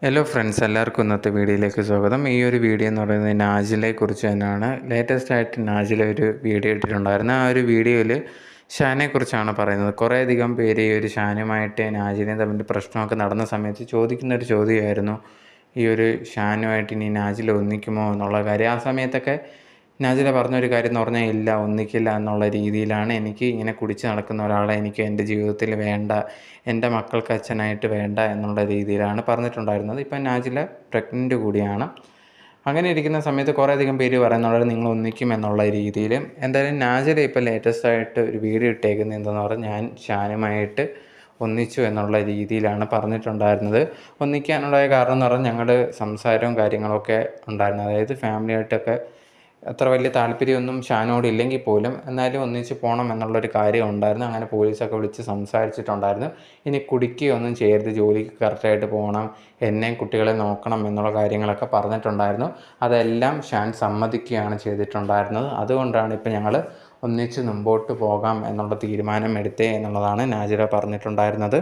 Hello friends, എല്ലാവർക്കും ഇന്നത്തെ വീഡിയോയിലേക്ക് സ്വാഗതം. ഈ ഒരു വീഡിയോ എന്ന് പറയുന്നത് നാജിലയെക്കുറിച്ച് തന്നെയാണ്. ലേറ്റസ്റ്റ് ആയിട്ട് നാജില ഒരു വീഡിയോ ഇട്ടിട്ടുണ്ടായിരുന്നു. ആ ഒരു വീഡിയോയിൽ ഷാനെക്കുറിച്ചാണ് പറയുന്നത്. കുറേയധികം പേര് ഈ ഒരു ഷാനുമായിട്ട് നാജിലയും തമ്മിൽ പ്രശ്നമൊക്കെ നടന്ന സമയത്ത് ചോദിക്കുന്നൊരു ചോദ്യമായിരുന്നു, ഈ ഒരു ഷാനുമായിട്ട് ഇനി നാജില ഒന്നിക്കുമോ എന്നുള്ള കാര്യം. ആ സമയത്തൊക്കെ നാജില പറഞ്ഞൊരു കാര്യം എന്ന് പറഞ്ഞാൽ ഇല്ല, ഒന്നിക്കില്ല എന്നുള്ള രീതിയിലാണ്. എനിക്ക് ഇങ്ങനെ കുടിച്ച് നടക്കുന്ന ഒരാളെ എനിക്ക് എൻ്റെ ജീവിതത്തിൽ വേണ്ട, എൻ്റെ മക്കൾക്ക് അച്ഛനായിട്ട് വേണ്ട എന്നുള്ള രീതിയിലാണ് പറഞ്ഞിട്ടുണ്ടായിരുന്നത്. ഇപ്പം നാജില പ്രഗ്നൻ്റ് കൂടിയാണ്. അങ്ങനെ ഇരിക്കുന്ന സമയത്ത് കുറേയധികം പേര് പറയുന്നുള്ളത് നിങ്ങൾ ഒന്നിക്കും എന്നുള്ള രീതിയിൽ. എന്തായാലും നാജില ഇപ്പോൾ ലേറ്റസ്റ്റ് ആയിട്ട് ഒരു വീഡിയോ ഇട്ടേക്കുന്നത് എന്തെന്ന് പറഞ്ഞാൽ ഞാൻ ഷാനുമായിട്ട് ഒന്നിച്ചു എന്നുള്ള രീതിയിലാണ് പറഞ്ഞിട്ടുണ്ടായിരുന്നത്. ഒന്നിക്കാനുള്ള കാരണം എന്ന് പറഞ്ഞാൽ ഞങ്ങളുടെ സംസാരവും കാര്യങ്ങളൊക്കെ ഉണ്ടായിരുന്നു. അതായത് ഫാമിലിയായിട്ടൊക്കെ അത്ര വലിയ താല്പര്യമൊന്നും ഷാനോട് ഇല്ലെങ്കിൽ പോലും എന്നാലും ഒന്നിച്ച് പോകണം എന്നുള്ളൊരു കാര്യം ഉണ്ടായിരുന്നു. അങ്ങനെ പോലീസൊക്കെ വിളിച്ച് സംസാരിച്ചിട്ടുണ്ടായിരുന്നു. ഇനി കുടിക്കുകയൊന്നും ചെയ്യരുത്, ജോലിക്ക് കറക്റ്റായിട്ട് പോകണം, എന്നെയും കുട്ടികളെ നോക്കണം എന്നുള്ള കാര്യങ്ങളൊക്കെ പറഞ്ഞിട്ടുണ്ടായിരുന്നു. അതെല്ലാം ഷാൻ സമ്മതിക്കുകയാണ് ചെയ്തിട്ടുണ്ടായിരുന്നത്. അതുകൊണ്ടാണ് ഇപ്പോൾ ഞങ്ങൾ ഒന്നിച്ച് മുമ്പോട്ട് പോകാം എന്നുള്ള തീരുമാനം എടുത്തേ എന്നുള്ളതാണ് നാജില പറഞ്ഞിട്ടുണ്ടായിരുന്നത്.